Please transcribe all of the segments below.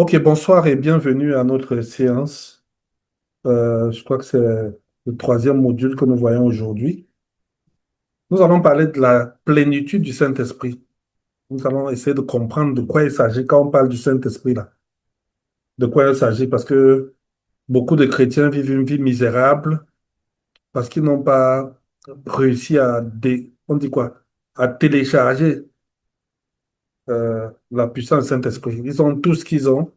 Ok, bonsoir et bienvenue à notre séance. Je crois que c'est le troisième module que nous voyons aujourd'hui. Nous allons parler de la plénitude du Saint-Esprit. Nous allons essayer de comprendre de quoi il s'agit quand on parle du Saint-Esprit là. De quoi il s'agit parce que beaucoup de chrétiens vivent une vie misérable parce qu'ils n'ont pas réussi on dit quoi? À télécharger la puissance du Saint-Esprit. Ils ont tout ce qu'ils ont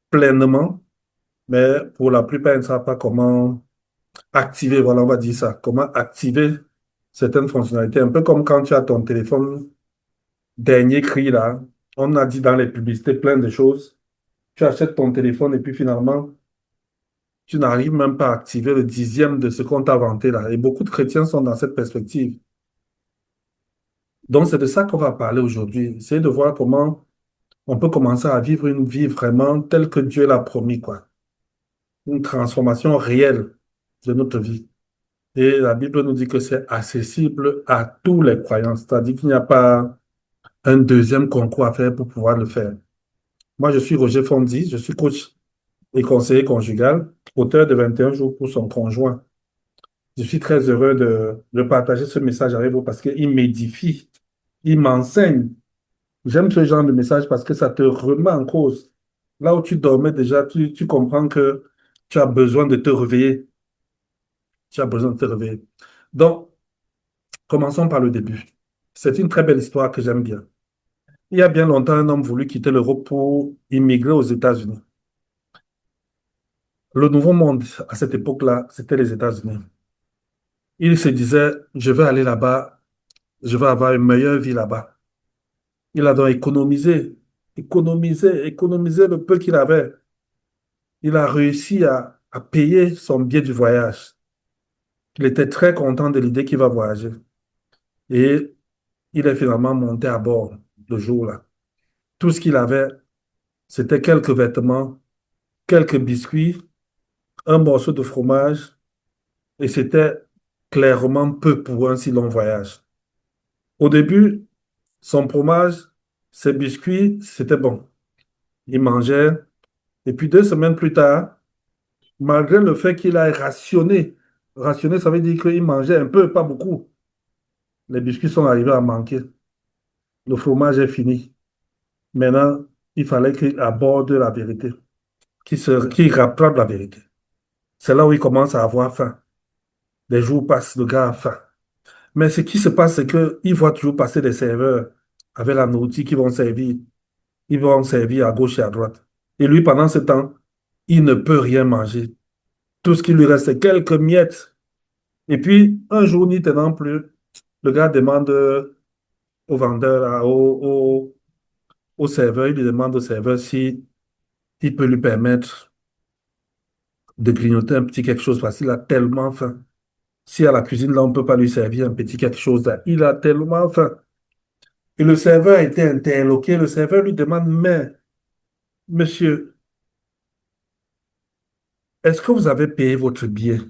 pleinement, mais pour la plupart, ils ne savent pas comment activer, voilà, on va dire ça. Comment activer certaines fonctionnalités. Un peu comme quand tu as ton téléphone dernier cri là. On a dit dans les publicités plein de choses. Tu achètes ton téléphone et puis finalement, tu n'arrives même pas à activer le dixième de ce qu'on t'a vanté là. Et beaucoup de chrétiens sont dans cette perspective. Donc, c'est de ça qu'on va parler aujourd'hui. C'est de voir comment on peut commencer à vivre une vie vraiment telle que Dieu l'a promis, quoi. Une transformation réelle de notre vie. Et la Bible nous dit que c'est accessible à tous les croyants, c'est-à-dire qu'il n'y a pas un deuxième concours à faire pour pouvoir le faire. Moi, je suis Roger Fondi, je suis coach et conseiller conjugal, auteur de 21 jours pour son conjoint. Je suis très heureux de partager ce message avec vous parce qu'il m'édifie, il m'enseigne. J'aime ce genre de message parce que ça te remet en cause. Là où tu dormais déjà, tu comprends que tu as besoin de te réveiller. Tu as besoin de te réveiller. Donc, commençons par le début. C'est une très belle histoire que j'aime bien. Il y a bien longtemps, un homme voulut quitter l'Europe pour immigrer aux États-Unis. Le nouveau monde, à cette époque-là, c'était les États-Unis. Il se disait, je vais aller là-bas, je vais avoir une meilleure vie là-bas. Il a donc économisé le peu qu'il avait. Il a réussi à payer son billet du voyage. Il était très content de l'idée qu'il va voyager. Et il est finalement monté à bord le jour-là. Tout ce qu'il avait, c'était quelques vêtements, quelques biscuits, un morceau de fromage, et c'était clairement peu pour un si long voyage. Au début, son fromage, ses biscuits, c'était bon. Il mangeait, et puis 2 semaines plus tard, malgré le fait qu'il a rationné, ça veut dire qu'il mangeait un peu, pas beaucoup. Les biscuits sont arrivés à manquer. Le fromage est fini. Maintenant, il fallait qu'il aborde la vérité, qu'il rattrape la vérité. C'est là où il commence à avoir faim. Les jours passent, le gars a faim. Mais ce qui se passe, c'est qu'il voit toujours passer des serveurs avec la nourriture qui vont servir. Ils vont servir à gauche et à droite. Et lui, pendant ce temps, il ne peut rien manger. Tout ce qui lui reste, c'est quelques miettes. Et puis, un jour, n'y tenant plus, le gars demande au vendeur, là, au serveur, il lui demande au serveur si il peut lui permettre de grignoter un petit quelque chose parce qu'il a tellement faim. Si à la cuisine, là, on ne peut pas lui servir un petit quelque chose, là, il a tellement faim. Et le serveur a été interloqué. Le serveur lui demande, mais, monsieur, est-ce que vous avez payé votre billet?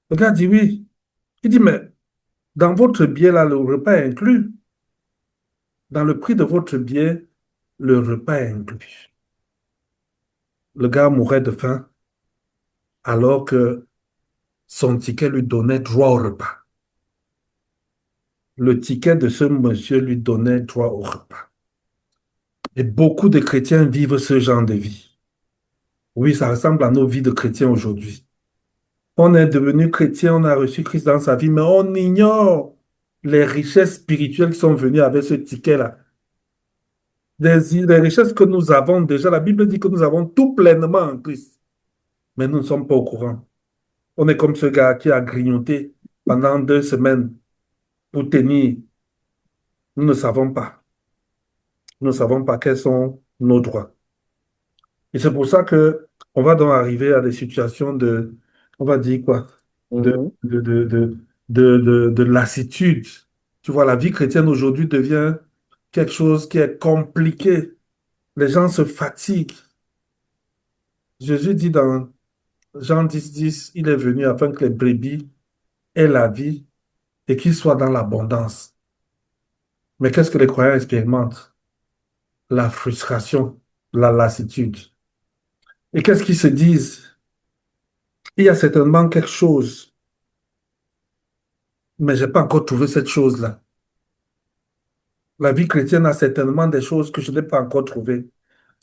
Le gars dit oui. Il dit, mais dans votre billet, là, le repas est inclus. Dans le prix de votre billet, le repas est inclus. Le gars mourait de faim alors que son ticket lui donnait droit au repas. Le ticket de ce monsieur lui donnait droit au repas. Et beaucoup de chrétiens vivent ce genre de vie. Oui, ça ressemble à nos vies de chrétiens aujourd'hui. On est devenu chrétien, on a reçu Christ dans sa vie, mais on ignore les richesses spirituelles qui sont venues avec ce ticket-là. Les richesses que nous avons déjà, la Bible dit que nous avons tout pleinement en Christ, mais nous ne sommes pas au courant. On est comme ce gars qui a grignoté pendant 2 semaines pour tenir. Nous ne savons pas. Nous ne savons pas quels sont nos droits. Et c'est pour ça que on va donc arriver à des situations on va dire quoi, de, Mhm. de, de, de, de lassitude. Tu vois, la vie chrétienne aujourd'hui devient quelque chose qui est compliqué. Les gens se fatiguent. Jésus dit dans Jean 10 il est venu afin que les brebis aient la vie et qu'ils soient dans l'abondance. Mais qu'est-ce que les croyants expérimentent? La frustration. la lassitude. Et qu'est-ce qu'ils se disent? Il y a certainement quelque chose, mais je n'ai pas encore trouvé cette chose-là. La vie chrétienne a certainement des choses que je n'ai pas encore trouvées.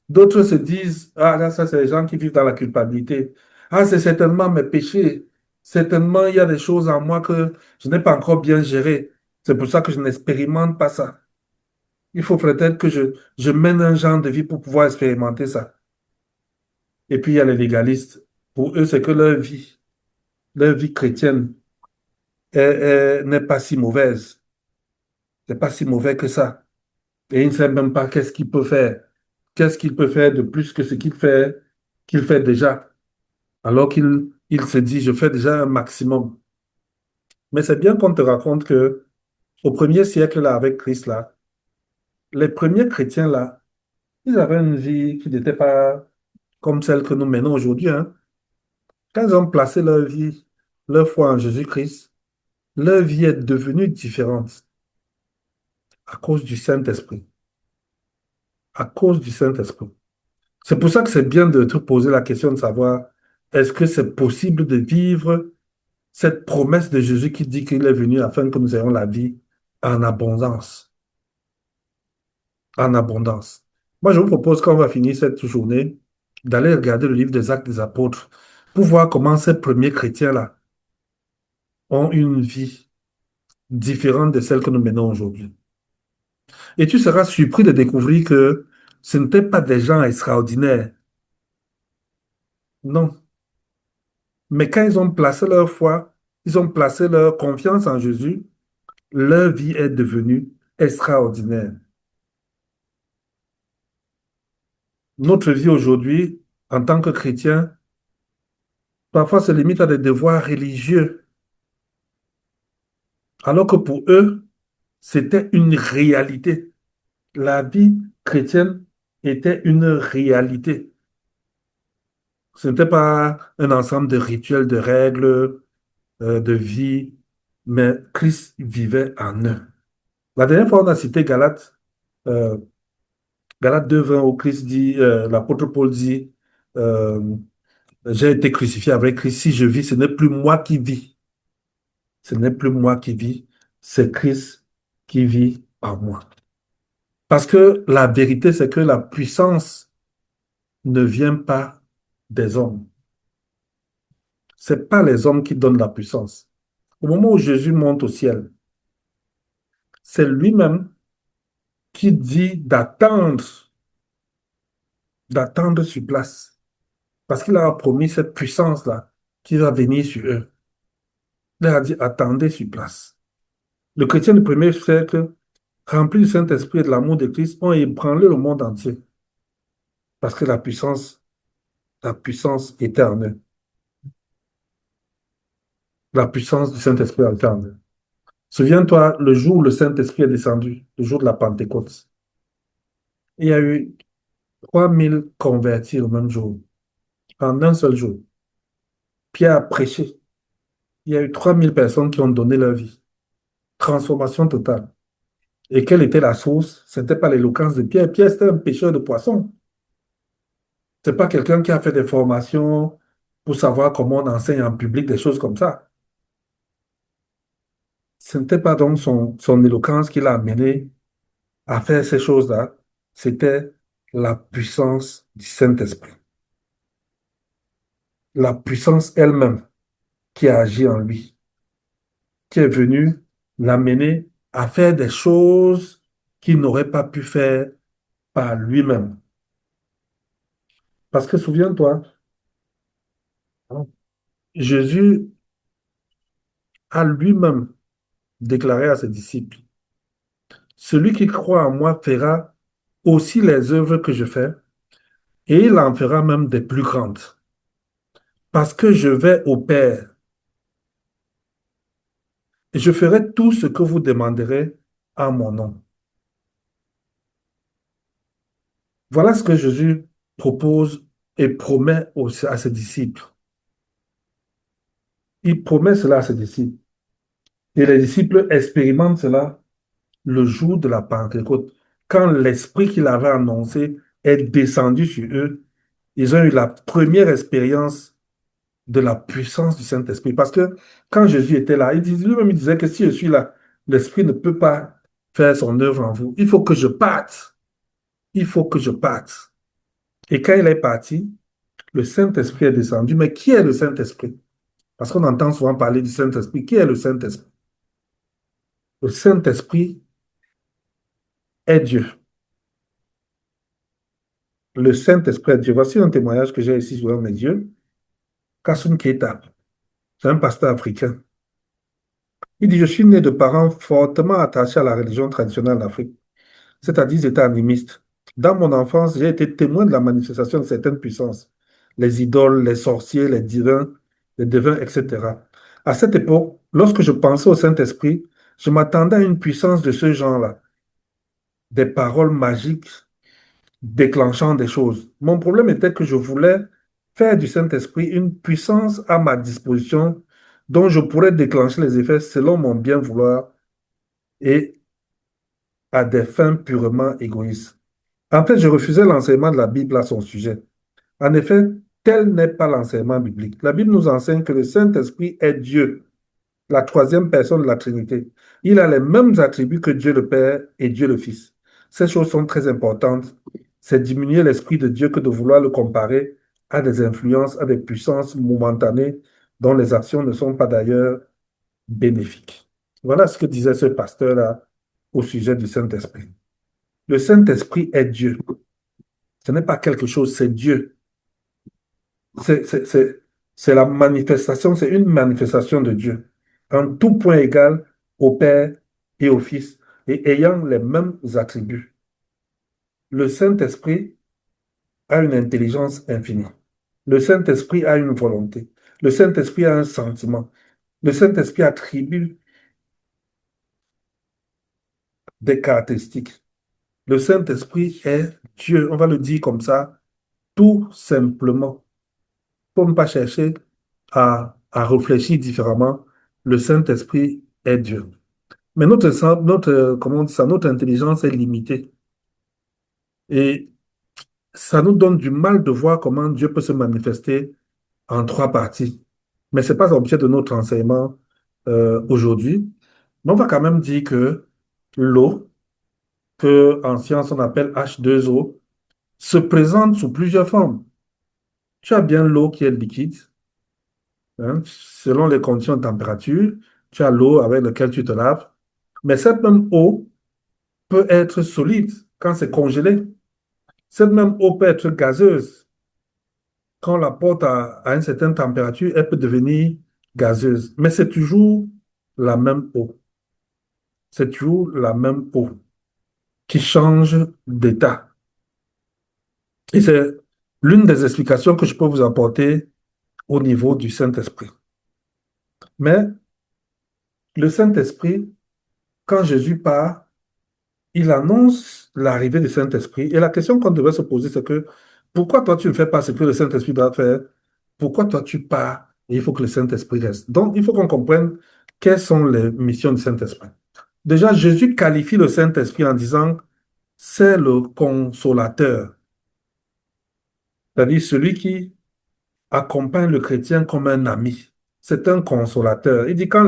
D'autres se disent, ah là, ça, c'est les gens qui vivent dans la culpabilité. Ah, c'est certainement mes péchés. Certainement, il y a des choses en moi que je n'ai pas encore bien gérées. C'est pour ça que je n'expérimente pas ça. Il faut peut-être que je mène un genre de vie pour pouvoir expérimenter ça. Et puis, il y a les légalistes. Pour eux, c'est que leur vie chrétienne n'est pas si mauvaise. C'est pas si mauvais que ça. Et il ne sait même pas qu'est-ce qu'il peut faire. Qu'est-ce qu'il peut faire de plus que ce qu'il fait déjà. Alors qu'il se dit, je fais déjà un maximum. Mais c'est bien qu'on te raconte que au premier siècle, là, avec Christ, là, les premiers chrétiens, là, ils avaient une vie qui n'était pas comme celle que nous menons aujourd'hui, hein. Quand ils ont placé leur vie, leur foi en Jésus-Christ, leur vie est devenue différente à cause du Saint-Esprit. À cause du Saint-Esprit. C'est pour ça que c'est bien de te poser la question de savoir, est-ce que c'est possible de vivre cette promesse de Jésus qui dit qu'il est venu afin que nous ayons la vie en abondance, en abondance. Moi, je vous propose, quand on va finir cette journée, d'aller regarder le livre des Actes des Apôtres pour voir comment ces premiers chrétiens-là ont une vie différente de celle que nous menons aujourd'hui. Et tu seras surpris de découvrir que ce n'étaient pas des gens extraordinaires, non. Mais quand ils ont placé leur foi, ils ont placé leur confiance en Jésus, leur vie est devenue extraordinaire. Notre vie aujourd'hui, en tant que chrétien, parfois se limite à des devoirs religieux, alors que pour eux, c'était une réalité. La vie chrétienne était une réalité. Ce n'était pas un ensemble de rituels, de règles, de vie, mais Christ vivait en eux. La dernière fois, on a cité euh, Galates 2:20, où Christ dit, l'apôtre Paul dit, euh, j'ai été crucifié avec Christ. Si je vis, ce n'est plus moi qui vis. Ce n'est plus moi qui vis, c'est Christ qui vit en moi. Parce que la vérité, c'est que la puissance ne vient pas des hommes. C'est pas les hommes qui donnent la puissance. Au moment où Jésus monte au ciel, c'est lui-même qui dit d'attendre sur place. Parce qu'il a promis cette puissance-là qui va venir sur eux. Il a dit, attendez sur place. Le chrétien du premier siècle, rempli du Saint-Esprit et de l'amour de Christ, ont ébranlé le monde entier. Parce que la puissance était en eux. La puissance du Saint-Esprit était en eux. Souviens-toi, le jour où le Saint-Esprit est descendu, le jour de la Pentecôte, il y a eu 3000 convertis le même jour, en un seul jour. Pierre a prêché. Il y a eu 3000 personnes qui ont donné leur vie. Transformation totale. Et quelle était la source? Ce n'était pas l'éloquence de Pierre. Pierre, c'était un pêcheur de poissons. Ce n'est pas quelqu'un qui a fait des formations pour savoir comment on enseigne en public, des choses comme ça. Ce n'était pas donc son éloquence qui l'a amené à faire ces choses-là. C'était la puissance du Saint-Esprit. La puissance elle-même qui a agi en lui, qui est venue l'amener à faire des choses qu'il n'aurait pas pu faire par lui-même. Parce que souviens-toi, Jésus a lui-même déclaré à ses disciples, celui qui croit en moi fera aussi les œuvres que je fais, et il en fera même des plus grandes, parce que je vais au Père, et je ferai tout ce que vous demanderez en mon nom. Voilà ce que Jésus propose et promet à ses disciples. Il promet cela à ses disciples. Et les disciples expérimentent cela le jour de la Pentecôte, quand l'Esprit qu'il avait annoncé est descendu sur eux, ils ont eu la première expérience de la puissance du Saint-Esprit. Parce que quand Jésus était là, lui-même il disait que si je suis là, l'Esprit ne peut pas faire son œuvre en vous. Il faut que je parte. Il faut que je parte. Et quand il est parti, le Saint-Esprit est descendu. Mais qui est le Saint-Esprit? Parce qu'on entend souvent parler du Saint-Esprit. Qui est le Saint-Esprit? Le Saint-Esprit est Dieu. Le Saint-Esprit est Dieu. Voici un témoignage que j'ai ici sous mes yeux. Kassoum Keita, c'est un pasteur africain. Il dit, je suis né de parents fortement attachés à la religion traditionnelle d'Afrique, c'est-à-dire ils étaient animistes. Dans mon enfance, j'ai été témoin de la manifestation de certaines puissances, les idoles, les sorciers, les devins, etc. À cette époque, lorsque je pensais au Saint-Esprit, je m'attendais à une puissance de ce genre-là, des paroles magiques déclenchant des choses. Mon problème était que je voulais faire du Saint-Esprit une puissance à ma disposition dont je pourrais déclencher les effets selon mon bien vouloir et à des fins purement égoïstes. En fait, je refusais l'enseignement de la Bible à son sujet. En effet, tel n'est pas l'enseignement biblique. La Bible nous enseigne que le Saint-Esprit est Dieu, la troisième personne de la Trinité. Il a les mêmes attributs que Dieu le Père et Dieu le Fils. Ces choses sont très importantes. C'est diminuer l'Esprit de Dieu que de vouloir le comparer à des influences, à des puissances momentanées dont les actions ne sont pas d'ailleurs bénéfiques. Voilà ce que disait ce pasteur-là au sujet du Saint-Esprit. Le Saint-Esprit est Dieu. Ce n'est pas quelque chose, c'est Dieu. C'est c'est- c'est- c'est la manifestation, c'est une manifestation de Dieu. En tout point égal au Père et au Fils, et ayant les mêmes attributs. Le Saint-Esprit a une intelligence infinie. Le Saint-Esprit a une volonté. Le Saint-Esprit a un sentiment. Le Saint-Esprit attribue des caractéristiques. Le Saint-Esprit est Dieu. On va le dire comme ça, tout simplement. Il ne faut pas chercher à réfléchir différemment. Le Saint-Esprit est Dieu. Mais comment on dit ça, notre intelligence est limitée. Et ça nous donne du mal de voir comment Dieu peut se manifester en trois parties. Mais ce n'est pas l'objet de notre enseignement aujourd'hui. Mais on va quand même dire que l'eau, que en science on appelle H2O, se présente sous plusieurs formes. Tu as bien l'eau qui est liquide, hein, selon les conditions de température. Tu as l'eau avec laquelle tu te laves. Mais cette même eau peut être solide quand c'est congelé. Cette même eau peut être gazeuse. Quand on la porte à une certaine température, elle peut devenir gazeuse. Mais c'est toujours la même eau. C'est toujours la même eau qui change d'état. Et c'est l'une des explications que je peux vous apporter au niveau du Saint-Esprit. Mais le Saint-Esprit, quand Jésus part, il annonce l'arrivée du Saint-Esprit. Et la question qu'on devrait se poser, c'est que pourquoi toi tu ne fais pas ce que le Saint-Esprit doit faire? Pourquoi toi tu pars et il faut que le Saint-Esprit reste? Donc, il faut qu'on comprenne quelles sont les missions du Saint-Esprit. Déjà, Jésus qualifie le Saint-Esprit en disant, c'est le consolateur, c'est-à-dire celui qui accompagne le chrétien comme un ami. C'est un consolateur. Il dit, quand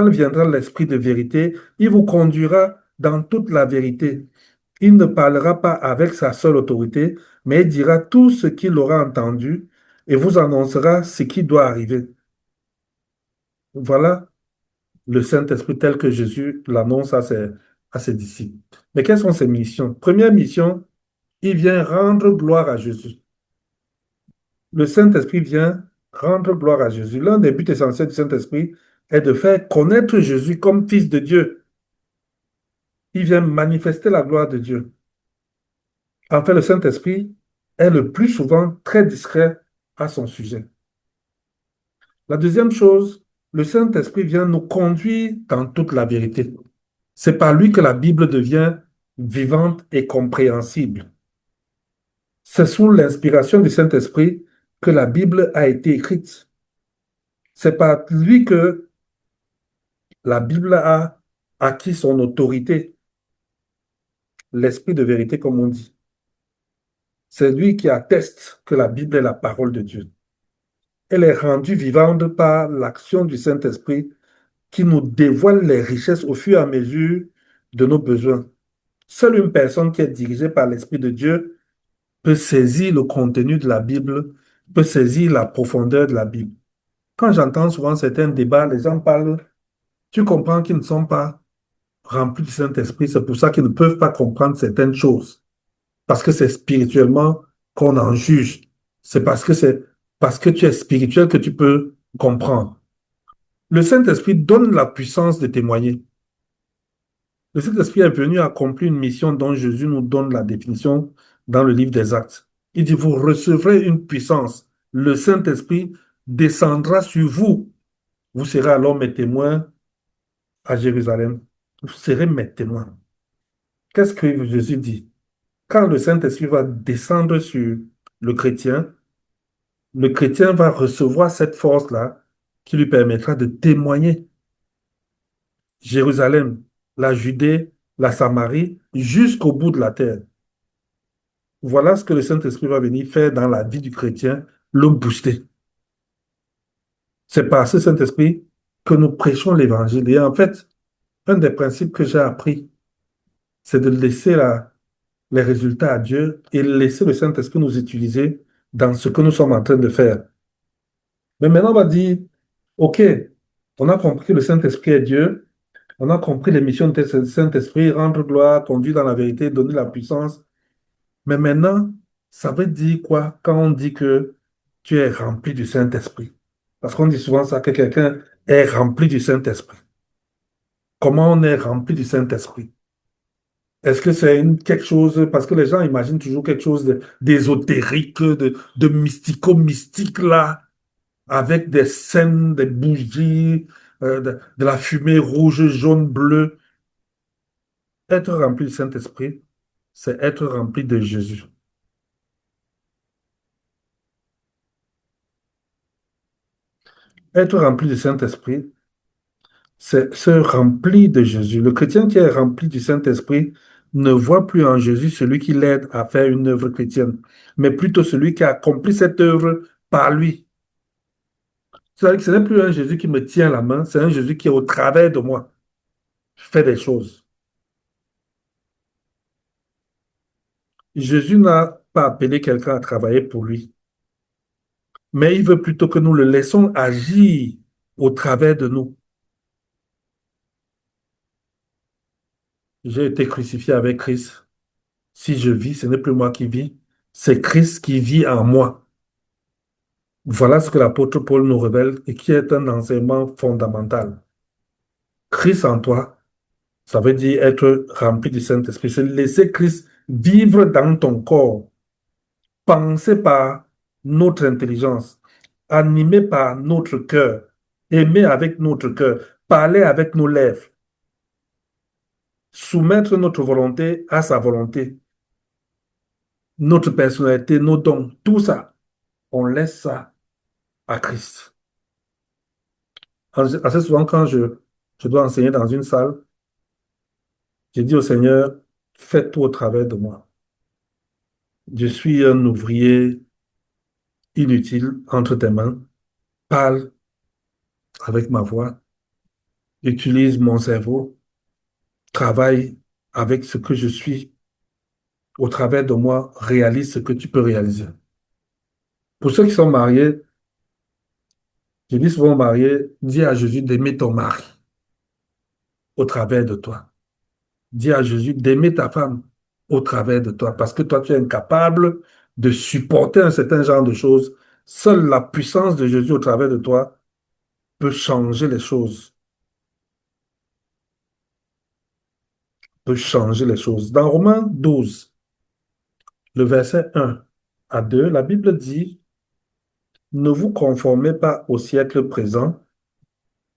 viendra l'Esprit de vérité, il vous conduira dans toute la vérité. Il ne parlera pas avec sa seule autorité, mais il dira tout ce qu'il aura entendu et vous annoncera ce qui doit arriver. Voilà le Saint-Esprit tel que Jésus l'annonce à ses disciples. Mais quelles sont ses missions? Première mission, il vient rendre gloire à Jésus. Le Saint-Esprit vient rendre gloire à Jésus. L'un des buts essentiels du Saint-Esprit est de faire connaître Jésus comme Fils de Dieu. Il vient manifester la gloire de Dieu. En fait, le Saint-Esprit est le plus souvent très discret à son sujet. La deuxième chose, le Saint-Esprit vient nous conduire dans toute la vérité. C'est par lui que la Bible devient vivante et compréhensible. C'est sous l'inspiration du Saint-Esprit que la Bible a été écrite. C'est par lui que la Bible a acquis son autorité, l'esprit de vérité, comme on dit. c'est lui qui atteste que la Bible est la parole de Dieu. Elle est rendue vivante par l'action du Saint-Esprit qui nous dévoile les richesses au fur et à mesure de nos besoins. Seule une personne qui est dirigée par l'Esprit de Dieu peut saisir le contenu de la Bible, peut saisir la profondeur de la Bible. Quand j'entends souvent certains débats, les gens parlent, tu comprends qu'ils ne sont pas remplis du Saint-Esprit, c'est pour ça qu'ils ne peuvent pas comprendre certaines choses. Parce que c'est spirituellement qu'on en juge. C'est parce que tu es spirituel que tu peux comprendre. Le Saint-Esprit donne la puissance de témoigner. Le Saint-Esprit est venu accomplir une mission dont Jésus nous donne la définition dans le livre des Actes. Il dit, vous recevrez une puissance. Le Saint-Esprit descendra sur vous. Vous serez alors mes témoins à Jérusalem. Vous serez mes témoins. Qu'est-ce que Jésus dit? Quand le Saint-Esprit va descendre sur le chrétien va recevoir cette force-là qui lui permettra de témoigner Jérusalem, la Judée, la Samarie, jusqu'au bout de la terre. Voilà ce que le Saint-Esprit va venir faire dans la vie du chrétien, le booster. C'est par ce Saint-Esprit que nous prêchons l'Évangile. Et en fait, un des principes que j'ai appris, c'est de laisser les résultats à Dieu et laisser le Saint-Esprit nous utiliser dans ce que nous sommes en train de faire. Mais maintenant, on va dire, OK, on a compris que le Saint-Esprit est Dieu, on a compris les missions de ce Saint-Esprit, rendre gloire, conduire dans la vérité, donner la puissance. Mais maintenant, ça veut dire quoi quand on dit que tu es rempli du Saint-Esprit? Parce qu'on dit souvent ça, que quelqu'un est rempli du Saint-Esprit. Comment on est rempli du Saint-Esprit? Est-ce que c'est quelque chose, parce que les gens imaginent toujours quelque chose d'ésotérique, de mystico-mystique là, avec des scènes, des bougies, de la fumée rouge, jaune, bleue. Être rempli du Saint-Esprit, c'est être rempli de Jésus. Être rempli du Saint-Esprit, c'est se remplir de Jésus. Le chrétien qui est rempli du Saint-Esprit ne voit plus en Jésus celui qui l'aide à faire une œuvre chrétienne, mais plutôt celui qui a accompli cette œuvre par lui. C'est-à-dire que ce n'est plus un Jésus qui me tient la main, c'est un Jésus qui, au travers de moi, fait des choses. Jésus n'a pas appelé quelqu'un à travailler pour lui, mais il veut plutôt que nous le laissons agir au travers de nous. J'ai été crucifié avec Christ. Si je vis, ce n'est plus moi qui vis, c'est Christ qui vit en moi. Voilà ce que l'apôtre Paul nous révèle et qui est un enseignement fondamental. Christ en toi, ça veut dire être rempli du Saint-Esprit. C'est laisser Christ vivre dans ton corps, penser par notre intelligence, animé par notre cœur, aimer avec notre cœur, parler avec nos lèvres, soumettre notre volonté à sa volonté, notre personnalité, nos dons, tout ça, on laisse ça à Christ. Assez souvent, quand je dois enseigner dans une salle, je dis au Seigneur, fais tout au travers de moi. Je suis un ouvrier inutile entre tes mains. Parle avec ma voix, utilise mon cerveau, travaille avec ce que je suis au travers de moi, réalise ce que tu peux réaliser. Pour ceux qui sont mariés, je dis souvent aux mariés, dis à Jésus d'aimer ton mari au travers de toi. Dis à Jésus d'aimer ta femme au travers de toi, parce que toi, tu es incapable de supporter un certain genre de choses. Seule la puissance de Jésus au travers de toi peut changer les choses, peut changer les choses. Dans Romains 12, le verset 1 à 2, la Bible dit, ne vous conformez pas au siècle présent,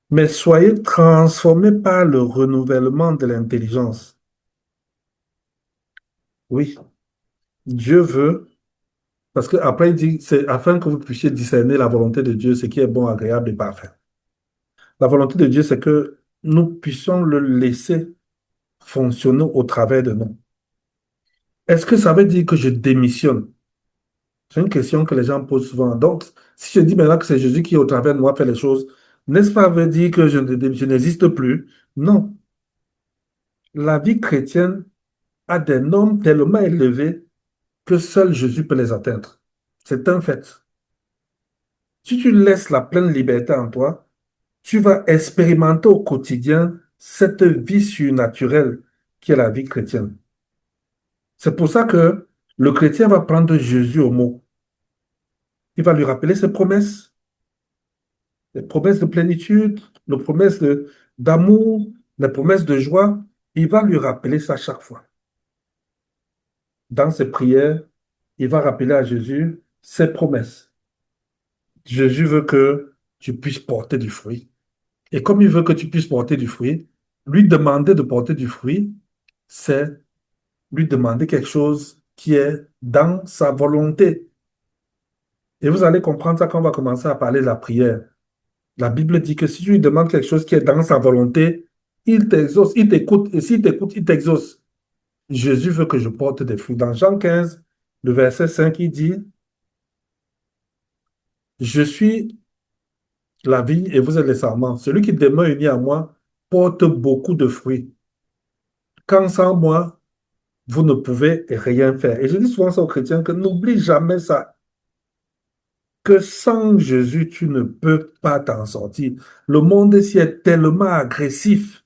mais soyez transformés par le renouvellement de l'intelligence. Oui, Dieu veut, parce qu'après il dit, c'est afin que vous puissiez discerner la volonté de Dieu, ce qui est bon, agréable et parfait. La volonté de Dieu, c'est que nous puissions le laisser fonctionner au travers de nous. Est-ce que ça veut dire que je démissionne? C'est une question que les gens posent souvent. Donc, si je dis maintenant que c'est Jésus qui, au travers de moi, fait les choses, n'est-ce pas veut dire que je n'existe plus? Non. La vie chrétienne a des normes tellement élevées que seul Jésus peut les atteindre. C'est un fait. Si tu laisses la pleine liberté en toi, tu vas expérimenter au quotidien cette vie surnaturelle qui est la vie chrétienne. C'est pour ça que le chrétien va prendre Jésus au mot. Il va lui rappeler ses promesses, les promesses de plénitude, les promesses d'amour, les promesses de joie. Il va lui rappeler ça chaque fois. Dans ses prières, il va rappeler à Jésus ses promesses. Jésus veut que tu puisses porter du fruit. Et comme il veut que tu puisses porter du fruit, lui demander de porter du fruit, c'est lui demander quelque chose qui est dans sa volonté. Et vous allez comprendre ça quand on va commencer à parler de la prière. La Bible dit que si tu lui demandes quelque chose qui est dans sa volonté, il t'exauce, il t'écoute, et s'il t'écoute, il t'exauce. Jésus veut que je porte des fruits. Dans Jean 15, le verset 5, il dit, je suis la vigne et vous êtes les sarments. Celui qui demeure uni à moi porte beaucoup de fruits. Quand sans moi, vous ne pouvez rien faire. Et je dis souvent ça aux chrétiens que n'oublie jamais ça, que sans Jésus, tu ne peux pas t'en sortir. Le monde ici est tellement agressif.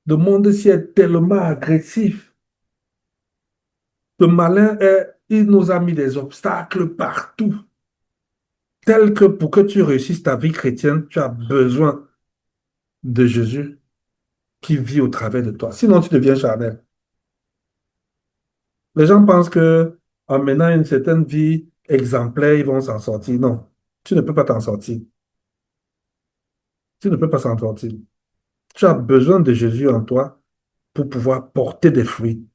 Le monde ici est tellement agressif. Le malin il nous a mis des obstacles partout, tels que pour que tu réussisses ta vie chrétienne, tu as besoin de Jésus qui vit au travers de toi. Sinon, tu deviens charnel. Les gens pensent que en menant une certaine vie exemplaire, ils vont s'en sortir. Non, tu ne peux pas t'en sortir. Tu ne peux pas s'en sortir. Tu as besoin de Jésus en toi pour pouvoir porter des fruits.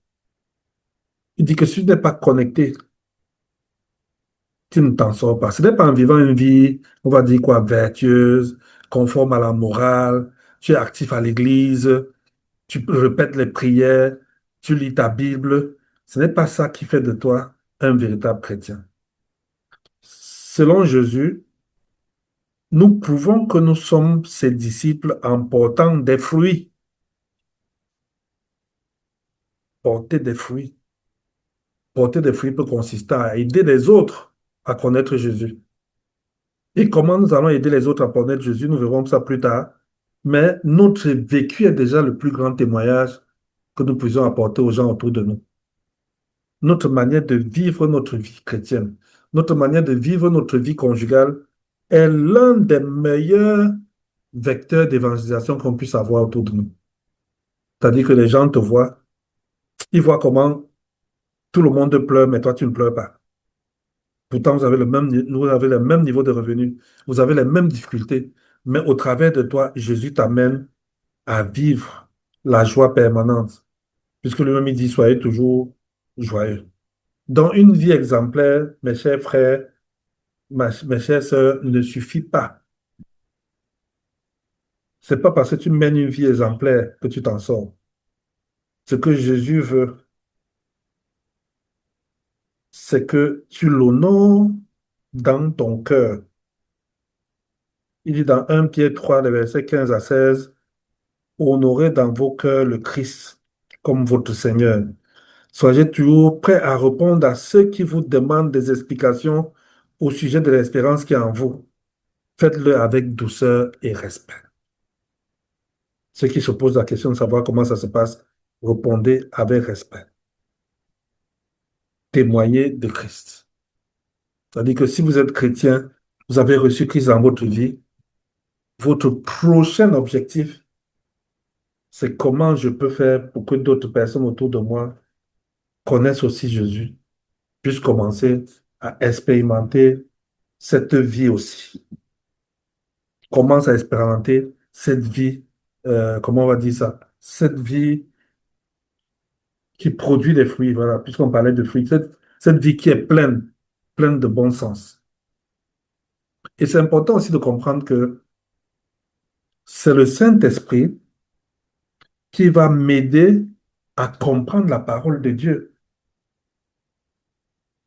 Il dit que si tu n'es pas connecté, tu ne t'en sors pas. Ce n'est pas en vivant une vie, on va dire quoi, vertueuse, conforme à la morale, tu es actif à l'église, tu répètes les prières, tu lis ta Bible. Ce n'est pas ça qui fait de toi un véritable chrétien. Selon Jésus, nous prouvons que nous sommes ses disciples en portant des fruits. Porter des fruits. Porter des fruits peut consister à aider les autres à connaître Jésus. Et comment nous allons aider les autres à connaître Jésus, nous verrons ça plus tard. Mais notre vécu est déjà le plus grand témoignage que nous puissions apporter aux gens autour de nous. Notre manière de vivre notre vie chrétienne, notre manière de vivre notre vie conjugale est l'un des meilleurs vecteurs d'évangélisation qu'on puisse avoir autour de nous. C'est-à-dire que les gens te voient, ils voient comment tout le monde pleure, mais toi, tu ne pleures pas. Pourtant, vous avez le même niveau de revenus, vous avez les mêmes difficultés, mais au travers de toi, Jésus t'amène à vivre la joie permanente, puisque lui-même il dit, soyez toujours joyeux. Dans une vie exemplaire, mes chers frères, mes chères sœurs, ne suffit pas. C'est pas parce que tu mènes une vie exemplaire que tu t'en sors. Ce que Jésus veut, c'est que tu l'honores dans ton cœur. Il dit dans 1 Pierre 3, les versets 15 à 16, honorez dans vos cœurs le Christ comme votre Seigneur. Soyez toujours prêts à répondre à ceux qui vous demandent des explications au sujet de l'espérance qui est en vous. Faites-le avec douceur et respect. Ceux qui se posent la question de savoir comment ça se passe, répondez avec respect. Témoignez de Christ. C'est-à-dire que si vous êtes chrétien, vous avez reçu Christ dans votre vie, votre prochain objectif, c'est comment je peux faire pour que d'autres personnes autour de moi connaissent aussi Jésus, puissent commencer à expérimenter cette vie aussi. Commence à expérimenter cette vie, comment on va dire ça, cette vie qui produit des fruits, voilà, puisqu'on parlait de fruits, cette vie qui est pleine, pleine de bon sens. Et c'est important aussi de comprendre que c'est le Saint-Esprit qui va m'aider à comprendre la parole de Dieu.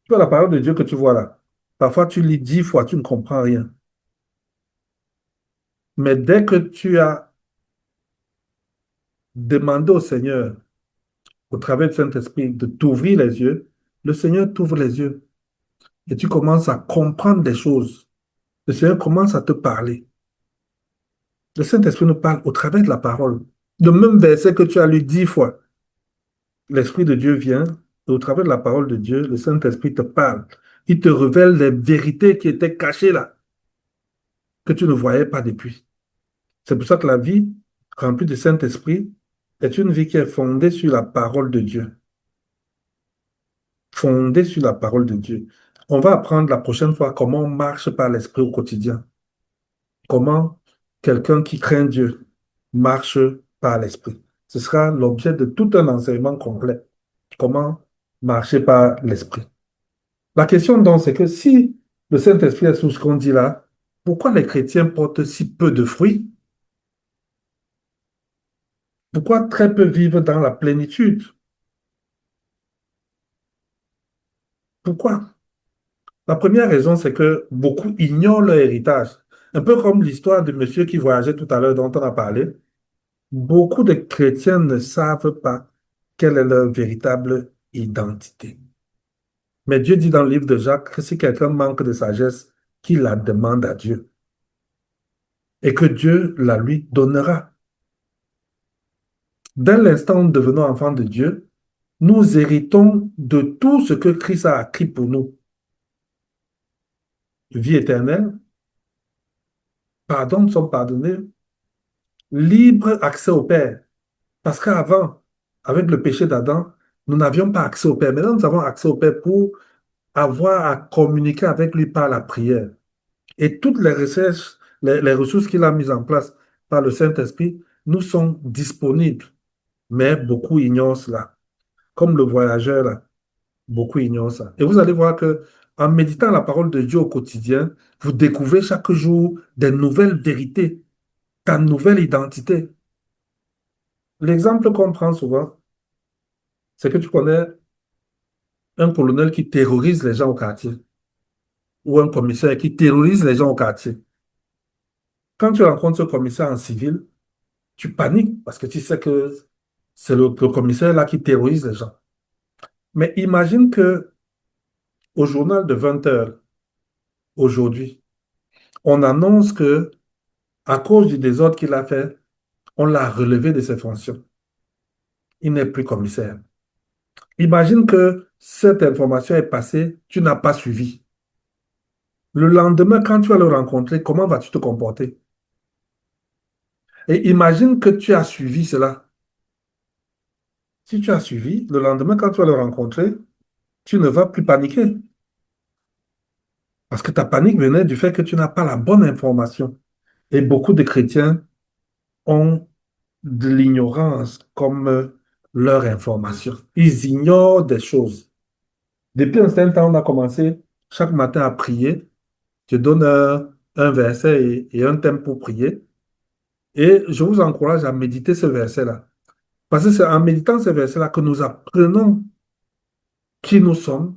Tu vois la parole de Dieu que tu vois là. Parfois, tu lis 10 fois, tu ne comprends rien. Mais dès que tu as demandé au Seigneur, au travers du Saint-Esprit, de t'ouvrir les yeux, le Seigneur t'ouvre les yeux et tu commences à comprendre des choses. Le Seigneur commence à te parler. Le Saint-Esprit nous parle au travers de la parole. Le même verset que tu as lu 10 fois, l'Esprit de Dieu vient et au travers de la parole de Dieu, le Saint-Esprit te parle. Il te révèle les vérités qui étaient cachées là, que tu ne voyais pas depuis. C'est pour ça que la vie remplie du Saint-Esprit est une vie qui est fondée sur la parole de Dieu. Fondée sur la parole de Dieu. On va apprendre la prochaine fois comment on marche par l'Esprit au quotidien. Comment quelqu'un qui craint Dieu marche par l'Esprit. Ce sera l'objet de tout un enseignement complet. Comment marcher par l'Esprit. La question donc, c'est que si le Saint-Esprit est sous ce qu'on dit là, pourquoi les chrétiens portent si peu de fruits? Pourquoi très peu vivent dans la plénitude? Pourquoi? La première raison, c'est que beaucoup ignorent leur héritage. Un peu comme l'histoire du monsieur qui voyageait tout à l'heure dont on a parlé. Beaucoup de chrétiens ne savent pas quelle est leur véritable identité. Mais Dieu dit dans le livre de Jacques que si quelqu'un manque de sagesse, qu'il la demande à Dieu et que Dieu la lui donnera. Dès l'instant où nous devenons enfants de Dieu, nous héritons de tout ce que Christ a acquis pour nous. Vie éternelle, pardon, nous sommes pardonnés, libre accès au Père. Parce qu'avant, avec le péché d'Adam, nous n'avions pas accès au Père. Maintenant, nous avons accès au Père pour avoir à communiquer avec lui par la prière. Et toutes les recherches, les ressources qu'il a mises en place par le Saint-Esprit nous sont disponibles. Mais beaucoup ignorent cela. Comme le voyageur, là, beaucoup ignorent ça. Et vous allez voir que en méditant la parole de Dieu au quotidien, vous découvrez chaque jour des nouvelles vérités, ta nouvelle identité. L'exemple qu'on prend souvent, c'est que tu connais un colonel qui terrorise les gens au quartier ou un commissaire qui terrorise les gens au quartier. Quand tu rencontres ce commissaire en civil, tu paniques parce que tu sais que c'est le commissaire là qui terrorise les gens. Mais imagine que au journal de 20 heures aujourd'hui, on annonce que à cause du désordre qu'il a fait, on l'a relevé de ses fonctions. Il n'est plus commissaire. Imagine que cette information est passée, tu n'as pas suivi. Le lendemain, quand tu vas le rencontrer, comment vas-tu te comporter? Et imagine que tu as suivi cela. Si tu as suivi, le lendemain, quand tu vas le rencontrer, tu ne vas plus paniquer. Parce que ta panique venait du fait que tu n'as pas la bonne information. Et beaucoup de chrétiens ont de l'ignorance comme leur information. Ils ignorent des choses. Depuis un certain temps, on a commencé chaque matin à prier. Je donne un verset et un thème pour prier. Et je vous encourage à méditer ce verset-là. Parce que c'est en méditant ce verset-là que nous apprenons qui nous sommes,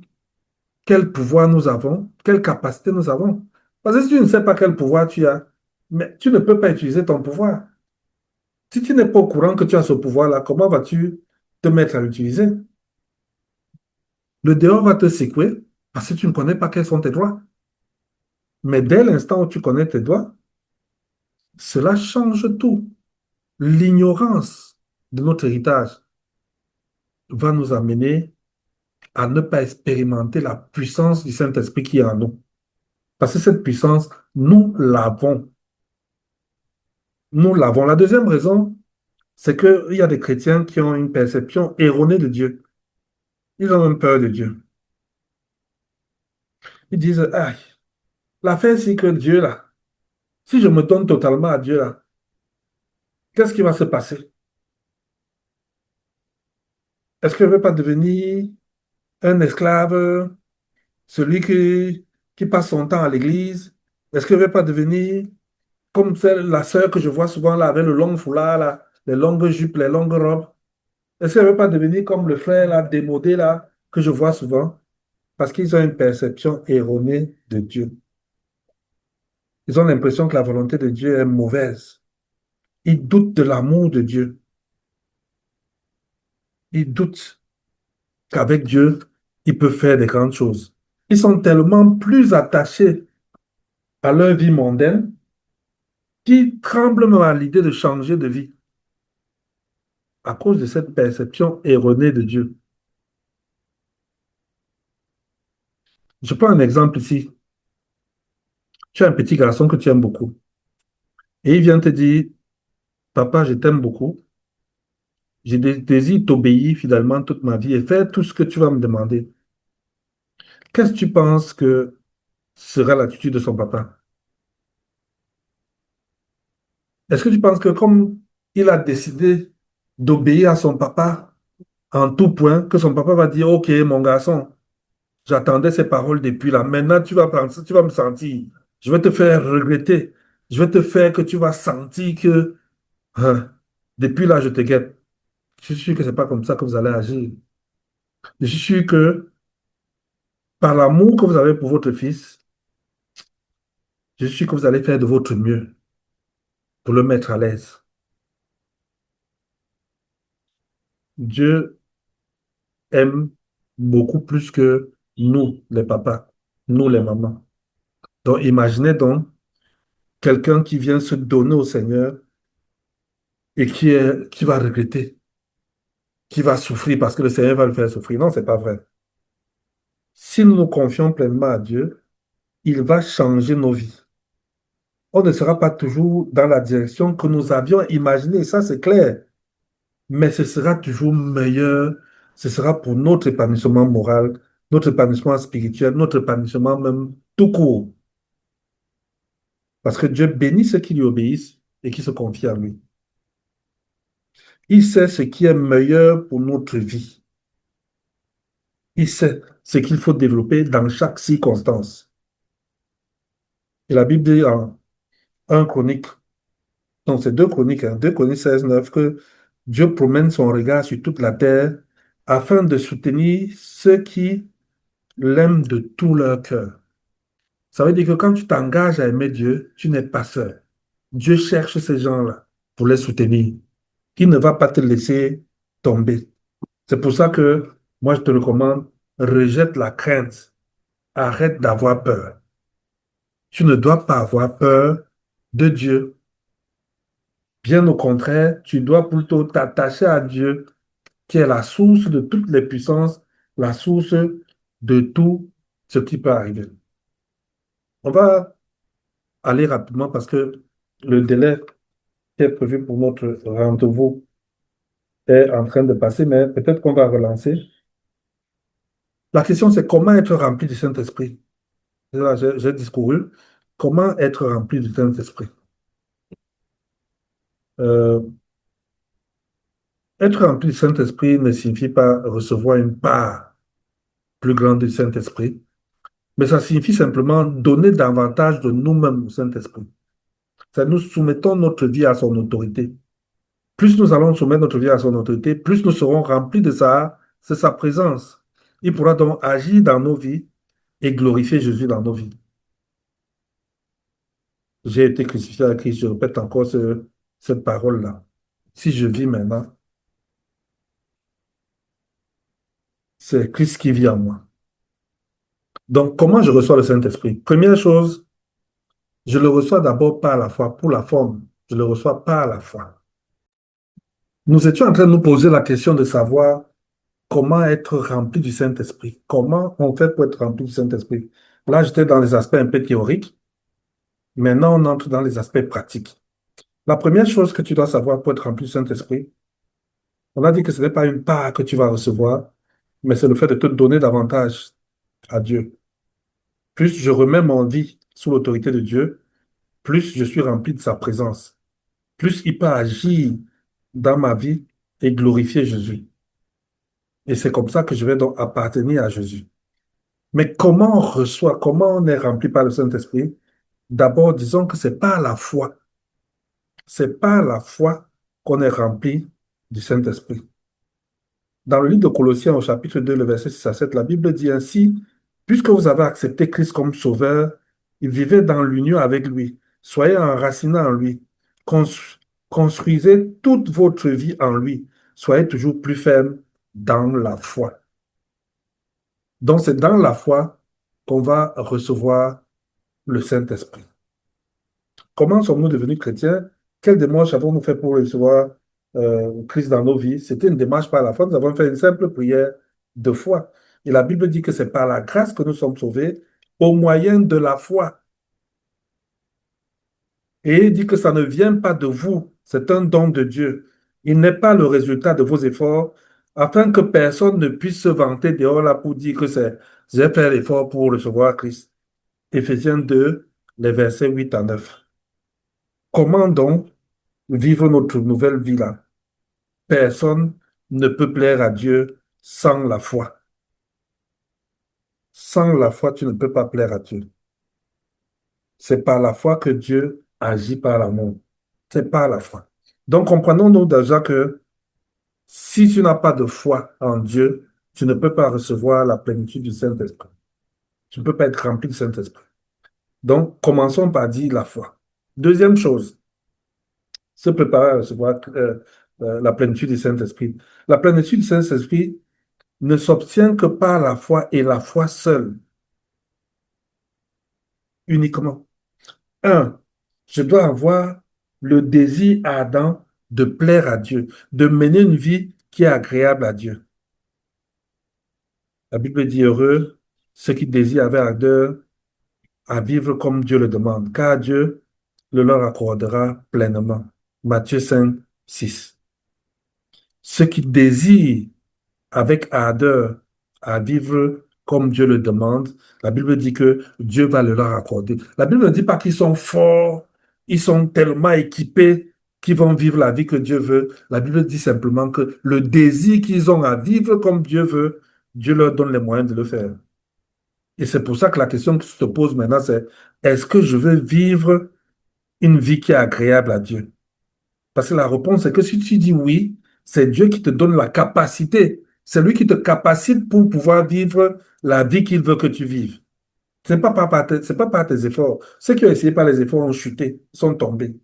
quel pouvoir nous avons, quelle capacité nous avons. Parce que si tu ne sais pas quel pouvoir tu as, mais tu ne peux pas utiliser ton pouvoir. Si tu n'es pas au courant que tu as ce pouvoir-là, comment vas-tu te mettre à l'utiliser? Le dehors va te secouer parce que tu ne connais pas quels sont tes droits. Mais dès l'instant où tu connais tes droits, cela change tout. L'ignorance de notre héritage va nous amener à ne pas expérimenter la puissance du Saint-Esprit qui est en nous. Parce que cette puissance, nous l'avons. Nous l'avons. La deuxième raison, c'est qu'il y a des chrétiens qui ont une perception erronée de Dieu. Ils ont même peur de Dieu. Ils disent, ah, l'affaire, c'est que Dieu, là, si je me donne totalement à Dieu, là, qu'est-ce qui va se passer? Est-ce que je ne vais pas devenir un esclave, celui qui passe son temps à l'église? Est-ce que je ne vais pas devenir comme la sœur que je vois souvent là, avec le long foulard, là, les longues jupes, les longues robes? Est-ce qu'elle ne veut pas devenir comme le frère là, démodé là, que je vois souvent? Parce qu'ils ont une perception erronée de Dieu. Ils ont l'impression que la volonté de Dieu est mauvaise. Ils doutent de l'amour de Dieu. Ils doutent qu'avec Dieu, ils peuvent faire des grandes choses. Ils sont tellement plus attachés à leur vie mondaine qu'ils tremblent même à l'idée de changer de vie à cause de cette perception erronée de Dieu. Je prends un exemple ici. Tu as un petit garçon que tu aimes beaucoup et il vient te dire, Papa, je t'aime beaucoup. Je désire t'obéir fidèlement toute ma vie et faire tout ce que tu vas me demander. Qu'est-ce que tu penses que sera l'attitude de son papa? Est-ce que tu penses que comme il a décidé d'obéir à son papa en tout point, que son papa va dire, OK, mon garçon, j'attendais ces paroles depuis là. Maintenant, tu vas penser, tu vas me sentir. Je vais te faire regretter. Je vais te faire que tu vas sentir que hein, depuis là, je te guette. Je suis sûr que ce n'est pas comme ça que vous allez agir. Je suis sûr que par l'amour que vous avez pour votre fils, je suis sûr que vous allez faire de votre mieux pour le mettre à l'aise. Dieu aime beaucoup plus que nous, les papas, nous, les mamans. Donc, imaginez donc quelqu'un qui vient se donner au Seigneur et qui va regretter, qui va souffrir parce que le Seigneur va le faire souffrir. Non, c'est pas vrai. Si nous nous confions pleinement à Dieu, il va changer nos vies. On ne sera pas toujours dans la direction que nous avions imaginée, ça c'est clair, mais ce sera toujours meilleur, ce sera pour notre épanouissement moral, notre épanouissement spirituel, notre épanouissement même tout court. Parce que Dieu bénit ceux qui lui obéissent et qui se confient à lui. Il sait ce qui est meilleur pour notre vie. Il sait ce qu'il faut développer dans chaque circonstance. Et la Bible dit en 1 Chronique, non, c'est 2 Chroniques, 2 Chroniques 16, 9, que Dieu promène son regard sur toute la terre afin de soutenir ceux qui l'aiment de tout leur cœur. Ça veut dire que quand tu t'engages à aimer Dieu, tu n'es pas seul. Dieu cherche ces gens-là pour les soutenir. Il ne va pas te laisser tomber. C'est pour ça que moi, je te recommande, rejette la crainte. Arrête d'avoir peur. Tu ne dois pas avoir peur de Dieu. Bien au contraire, tu dois plutôt t'attacher à Dieu, qui est la source de toutes les puissances, la source de tout ce qui peut arriver. On va aller rapidement parce que le délai qui est prévu pour notre rendez-vous est en train de passer, mais peut-être qu'on va relancer. La question, c'est comment être rempli du Saint-Esprit. Là, j'ai discouru. Comment être rempli du Saint-Esprit? Euh, Être rempli du Saint-Esprit ne signifie pas recevoir une part plus grande du Saint-Esprit, mais ça signifie simplement donner davantage de nous-mêmes au Saint-Esprit. Ça, nous soumettons notre vie à son autorité. Plus nous allons soumettre notre vie à son autorité, plus nous serons remplis de sa présence. Il pourra donc agir dans nos vies et glorifier Jésus dans nos vies. J'ai été crucifié avec Christ, je répète encore cette parole-là. Si je vis maintenant, c'est Christ qui vit en moi. Donc, comment je reçois le Saint-Esprit? Première chose, je le reçois d'abord par la foi, pour la forme. Je le reçois par la foi. Nous étions en train de nous poser la question de savoir comment être rempli du Saint-Esprit. Comment on fait pour être rempli du Saint-Esprit? Là, j'étais dans les aspects un peu théoriques. Maintenant, on entre dans les aspects pratiques. La première chose que tu dois savoir pour être rempli du Saint-Esprit, on a dit que ce n'est pas une part que tu vas recevoir, mais c'est le fait de te donner davantage à Dieu. Plus je remets mon vie sous l'autorité de Dieu, plus je suis rempli de sa présence. Plus il peut agir dans ma vie et glorifier Jésus. Et c'est comme ça que je vais donc appartenir à Jésus. Mais comment on reçoit, comment on est rempli par le Saint-Esprit? D'abord, disons que c'est par la foi. C'est par la foi qu'on est rempli du Saint-Esprit. Dans le livre de Colossiens, au chapitre 2, le verset 6 à 7, la Bible dit ainsi, Puisque vous avez accepté Christ comme sauveur, vivez dans l'union avec lui. Soyez enracinés en lui. Cons- Construisez toute votre vie en lui. Soyez toujours plus ferme dans la foi. Donc, c'est dans la foi qu'on va recevoir le Saint-Esprit. Comment sommes-nous devenus chrétiens? Quelle démarche avons-nous fait pour recevoir Christ dans nos vies? C'était une démarche par la foi. Nous avons fait une simple prière de foi. Et la Bible dit que c'est par la grâce que nous sommes sauvés au moyen de la foi. Et il dit que ça ne vient pas de vous, c'est un don de Dieu. Il n'est pas le résultat de vos efforts, afin que personne ne puisse se vanter dehors là pour dire que c'est j'ai fait l'effort pour recevoir Christ. Éphésiens 2, les versets 8 à 9. Comment donc vivre notre nouvelle vie là? Personne ne peut plaire à Dieu sans la foi. Sans la foi, tu ne peux pas plaire à Dieu. C'est par la foi que Dieu agit par l'amour. C'est par la foi. Donc, comprenons-nous déjà que si tu n'as pas de foi en Dieu, tu ne peux pas recevoir la plénitude du Saint-Esprit. Tu ne peux pas être rempli du Saint-Esprit. Donc, commençons par dire la foi. Deuxième chose, se préparer à recevoir la plénitude du Saint-Esprit. La plénitude du Saint-Esprit ne s'obtient que par la foi et la foi seule, uniquement. Un, je dois avoir le désir ardent de plaire à Dieu, de mener une vie qui est agréable à Dieu. La Bible dit heureux ceux qui désirent avec ardeur à vivre comme Dieu le demande, car Dieu le leur accordera pleinement. Matthieu 5, 6. Ceux qui désirent avec ardeur à vivre comme Dieu le demande, la Bible dit que Dieu va le leur accorder. La Bible ne dit pas qu'ils sont forts, ils sont tellement équipés qu'ils vont vivre la vie que Dieu veut. La Bible dit simplement que le désir qu'ils ont à vivre comme Dieu veut, Dieu leur donne les moyens de le faire. Et c'est pour ça que la question qui se pose maintenant, c'est est-ce que je veux vivre une vie qui est agréable à Dieu? Parce que la réponse est que si tu dis oui, c'est Dieu qui te donne la capacité. C'est lui qui te capacite pour pouvoir vivre la vie qu'il veut que tu vives. C'est pas par tes efforts. Ceux qui ont essayé par les efforts ont chuté, sont tombés.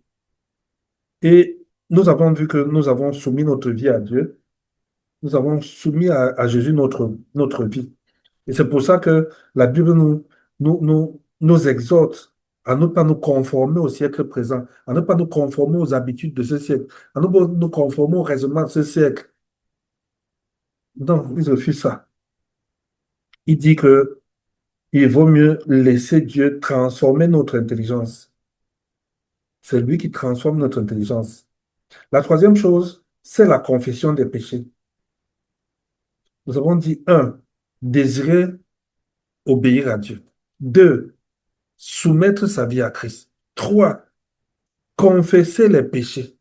Et nous avons vu que nous avons soumis notre vie à Dieu. Nous avons soumis à Jésus notre vie. Et c'est pour ça que la Bible nous exhorte à ne pas nous conformer au siècle présent, à ne pas nous conformer aux habitudes de ce siècle, à ne pas nous conformer au raisonnement de ce siècle. Donc, il refuse ça. Il dit que il vaut mieux laisser Dieu transformer notre intelligence. C'est lui qui transforme notre intelligence. La troisième chose, c'est la confession des péchés. Nous avons dit, un, désirer obéir à Dieu. Deux, soumettre sa vie à Christ. Trois, confesser les péchés.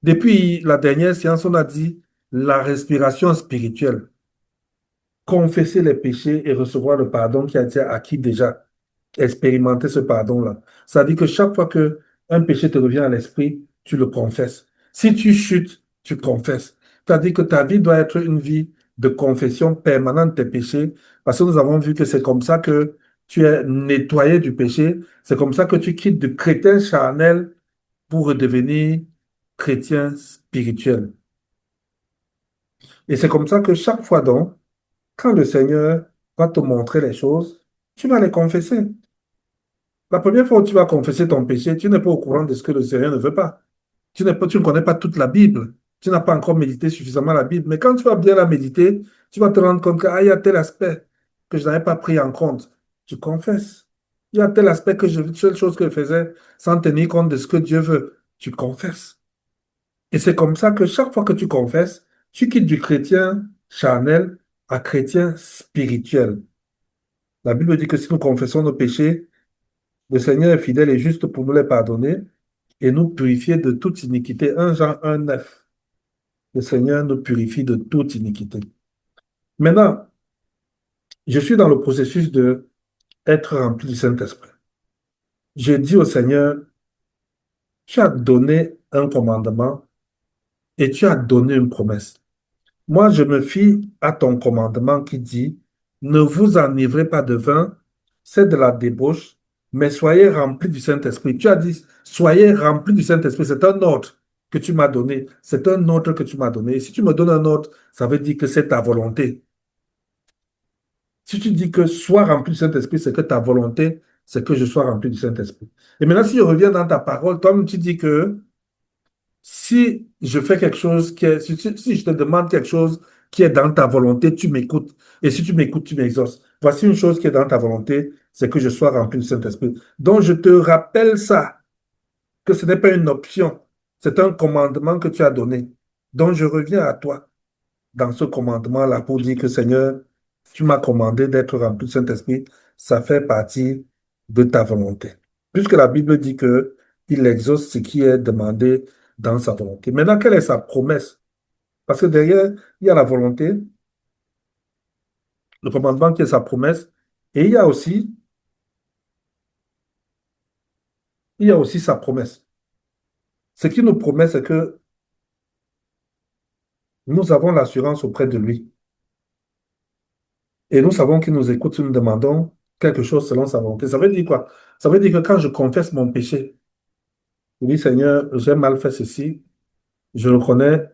Depuis la dernière séance, on a dit la respiration spirituelle. Confesser les péchés et recevoir le pardon qui a été acquis déjà. Expérimenter ce pardon-là. Ça dit que chaque fois que un péché te revient à l'esprit, tu le confesses. Si tu chutes, tu confesses. C'est-à-dire que ta vie doit être une vie de confession permanente de tes péchés, parce que nous avons vu que c'est comme ça que tu es nettoyé du péché, c'est comme ça que tu quittes du chrétien charnel pour redevenir chrétien spirituel. Et c'est comme ça que chaque fois donc, quand le Seigneur va te montrer les choses, tu vas les confesser. La première fois où tu vas confesser ton péché, tu n'es pas au courant de ce que le Seigneur ne veut pas. Tu ne connais pas toute la Bible. Tu n'as pas encore médité suffisamment la Bible. Mais quand tu vas bien la méditer, tu vas te rendre compte qu'il y a tel aspect que je n'avais pas pris en compte. Tu confesses. Il y a tel aspect que seule chose que je faisais sans tenir compte de ce que Dieu veut. Tu confesses. Et c'est comme ça que chaque fois que tu confesses, tu quittes du chrétien charnel à chrétien spirituel. La Bible dit que si nous confessons nos péchés, le Seigneur est fidèle et juste pour nous les pardonner et nous purifier de toute iniquité. 1 Jean 1, 9. Le Seigneur nous purifie de toute iniquité. Maintenant, je suis dans le processus de être rempli du Saint-Esprit. Je dis au Seigneur, tu as donné un commandement et tu as donné une promesse. Moi, je me fie à ton commandement qui dit, Ne vous enivrez pas de vin, c'est de la débauche, mais soyez remplis du Saint-Esprit. Tu as dit, soyez remplis du Saint-Esprit. C'est un ordre que tu m'as donné. C'est un ordre que tu m'as donné. Et si tu me donnes un ordre, ça veut dire que c'est ta volonté. Si tu dis que sois rempli du Saint-Esprit, c'est que ta volonté, c'est que je sois rempli du Saint-Esprit. Et maintenant, si je reviens dans ta parole, toi, tu dis que si je fais quelque chose si je te demande quelque chose qui est dans ta volonté, tu m'écoutes. Et si tu m'écoutes, tu m'exauces. Voici une chose qui est dans ta volonté, c'est que je sois rempli du Saint-Esprit. Donc, je te rappelle ça, que ce n'est pas une option. C'est un commandement que tu as donné. Donc, je reviens à toi dans ce commandement-là pour dire que Seigneur, tu m'as commandé d'être rempli du Saint-Esprit. Ça fait partie de ta volonté. Puisque la Bible dit que il exauce ce qui est demandé dans sa volonté. Maintenant, quelle est sa promesse? Parce que derrière, il y a la volonté, le commandement qui est sa promesse, et il y a aussi sa promesse. Ce qui nous promet, c'est que nous avons l'assurance auprès de lui. Et nous savons qu'il nous écoute si nous demandons quelque chose selon sa volonté. Ça veut dire quoi? Ça veut dire que quand je confesse mon péché, je dis, Seigneur, j'ai mal fait ceci, je reconnais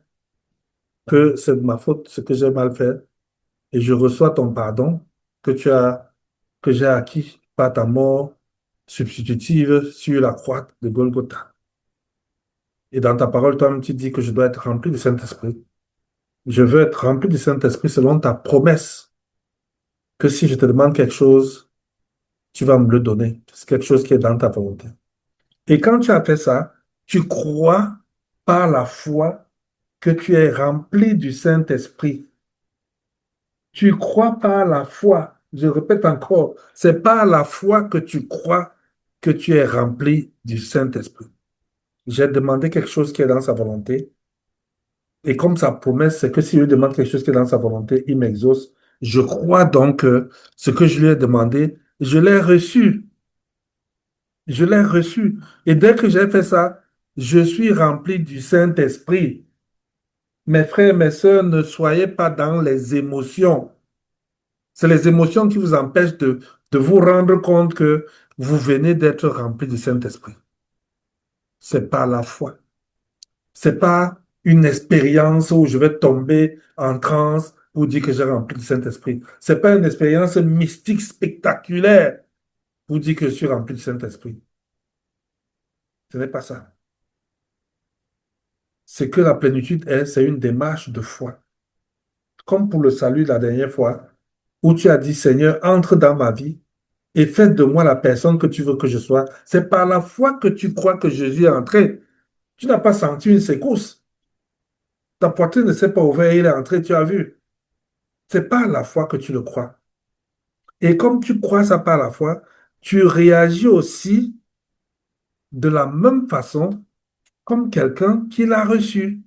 que c'est de ma faute ce que j'ai mal fait, et je reçois ton pardon que j'ai acquis par ta mort substitutive sur la croix de Golgotha. Et dans ta parole, toi-même, tu dis que je dois être rempli du Saint-Esprit. Je veux être rempli du Saint-Esprit selon ta promesse, que si je te demande quelque chose, tu vas me le donner. C'est quelque chose qui est dans ta volonté. Et quand tu as fait ça, tu crois par la foi que tu es rempli du Saint-Esprit. Tu crois par la foi. Je répète encore, c'est par la foi que tu crois que tu es rempli du Saint-Esprit. J'ai demandé quelque chose qui est dans sa volonté. Et comme sa promesse, c'est que si je demande quelque chose qui est dans sa volonté, il m'exauce. Je crois donc que ce que je lui ai demandé, je l'ai reçu. Je l'ai reçu. Et dès que j'ai fait ça, je suis rempli du Saint-Esprit. Mes frères, mes sœurs, ne soyez pas dans les émotions. C'est les émotions qui vous empêchent de vous rendre compte que vous venez d'être rempli du Saint-Esprit. C'est pas la foi. C'est pas une expérience où je vais tomber en transe pour dire que j'ai rempli du Saint-Esprit. C'est pas une expérience mystique spectaculaire pour dire que je suis rempli du Saint-Esprit. Ce n'est pas ça. C'est que la plénitude est, c'est une démarche de foi. Comme pour le salut la dernière fois, où tu as dit, Seigneur, entre dans ma vie et fais de moi la personne que tu veux que je sois. C'est par la foi que tu crois que Jésus est entré. Tu n'as pas senti une secousse. Ta poitrine ne s'est pas ouverte, il est entré, tu as vu. C'est par la foi que tu le crois. Et comme tu crois ça par la foi, tu réagis aussi de la même façon comme quelqu'un qui l'a reçu.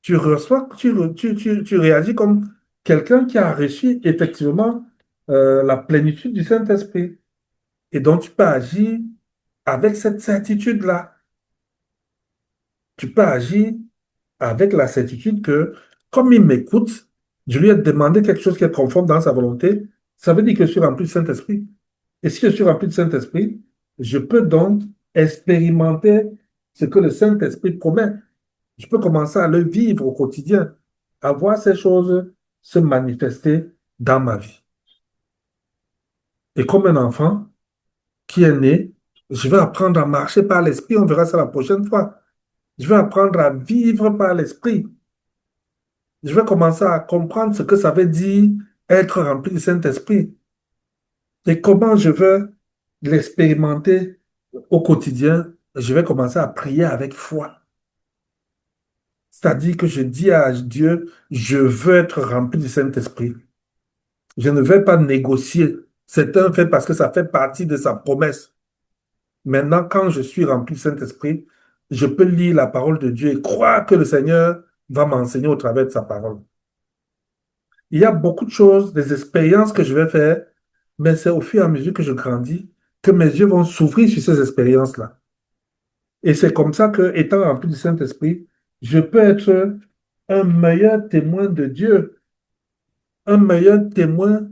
Tu reçois, tu réagis comme quelqu'un qui a reçu effectivement la plénitude du Saint-Esprit. Et donc tu peux agir avec cette certitude-là. Tu peux agir avec la certitude que, comme il m'écoute, je lui ai demandé quelque chose qui est conforme dans sa volonté, ça veut dire que je suis rempli du Saint-Esprit. Et si je suis rempli du Saint-Esprit, je peux donc expérimenter ce que le Saint-Esprit promet. Je peux commencer à le vivre au quotidien, à voir ces choses se manifester dans ma vie. Et comme un enfant qui est né, je vais apprendre à marcher par l'Esprit, on verra ça la prochaine fois. Je vais apprendre à vivre par l'Esprit. Je vais commencer à comprendre ce que ça veut dire être rempli du Saint-Esprit et comment je veux l'expérimenter au quotidien. Je vais commencer à prier avec foi. C'est-à-dire que je dis à Dieu, je veux être rempli du Saint-Esprit. Je ne vais pas négocier. C'est un fait parce que ça fait partie de sa promesse. Maintenant, quand je suis rempli du Saint-Esprit, je peux lire la parole de Dieu et croire que le Seigneur va m'enseigner au travers de sa parole. Il y a beaucoup de choses, des expériences que je vais faire, mais c'est au fur et à mesure que je grandis que mes yeux vont s'ouvrir sur ces expériences-là. Et c'est comme ça que, étant rempli du Saint-Esprit, je peux être un meilleur témoin de Dieu, un meilleur témoin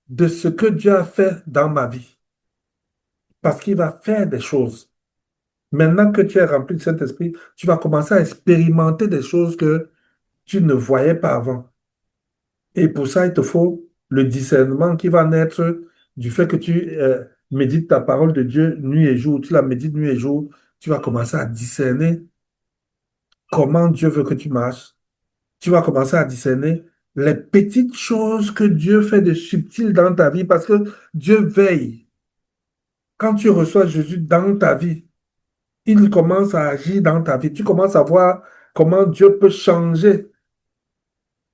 de ce que Dieu a fait dans ma vie. Parce qu'il va faire des choses. Maintenant que tu es rempli de Saint-Esprit, tu vas commencer à expérimenter des choses que tu ne voyais pas avant. Et pour ça, il te faut le discernement qui va naître du fait que tu médites ta parole de Dieu nuit et jour. Tu la médites nuit et jour. Tu vas commencer à discerner comment Dieu veut que tu marches. Tu vas commencer à discerner les petites choses que Dieu fait de subtil dans ta vie parce que Dieu veille. Quand tu reçois Jésus dans ta vie, il commence à agir dans ta vie. Tu commences à voir comment Dieu peut changer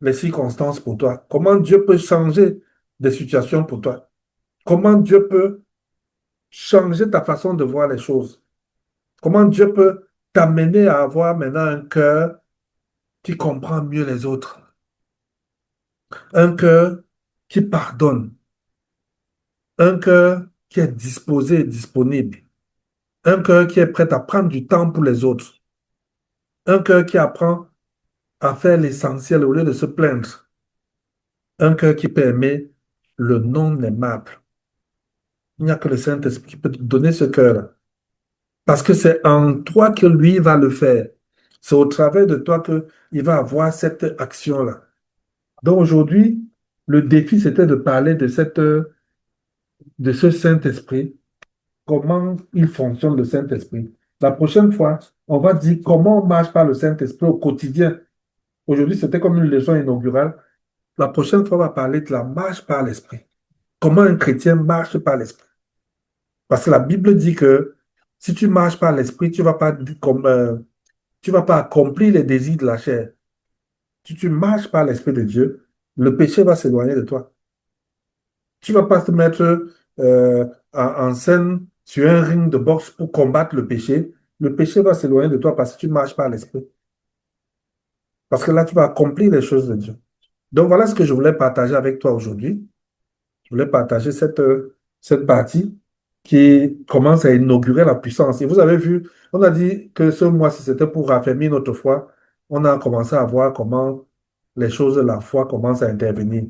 les circonstances pour toi, comment Dieu peut changer des situations pour toi, comment Dieu peut changer ta façon de voir les choses, comment Dieu peut t'amener à avoir maintenant un cœur qui comprend mieux les autres, un cœur qui pardonne, un cœur qui est disposé et disponible, un cœur qui est prêt à prendre du temps pour les autres, un cœur qui apprend à faire l'essentiel au lieu de se plaindre, un cœur qui permet le non aimable. Il n'y a que le Saint-Esprit qui peut te donner ce cœur. Parce que c'est en toi que lui va le faire. C'est au travers de toi qu'il va avoir cette action-là. Donc aujourd'hui, le défi, c'était de parler de ce Saint-Esprit, comment il fonctionne le Saint-Esprit. La prochaine fois, on va dire comment on marche par le Saint-Esprit au quotidien. Aujourd'hui, c'était comme une leçon inaugurale. La prochaine fois, on va parler de la marche par l'Esprit. Comment un chrétien marche par l'Esprit. Parce que la Bible dit que si tu marches par l'Esprit, tu vas pas accomplir les désirs de la chair. Si tu marches par l'Esprit de Dieu, le péché va s'éloigner de toi. Tu vas pas te mettre en scène sur un ring de boxe pour combattre le péché. Le péché va s'éloigner de toi parce que tu marches par l'Esprit. Parce que là, tu vas accomplir les choses de Dieu. Donc voilà ce que je voulais partager avec toi aujourd'hui. Je voulais partager cette partie qui commence à inaugurer la puissance. Et vous avez vu, on a dit que ce mois-ci, c'était pour raffermir notre foi. On a commencé à voir comment les choses de la foi commencent à intervenir.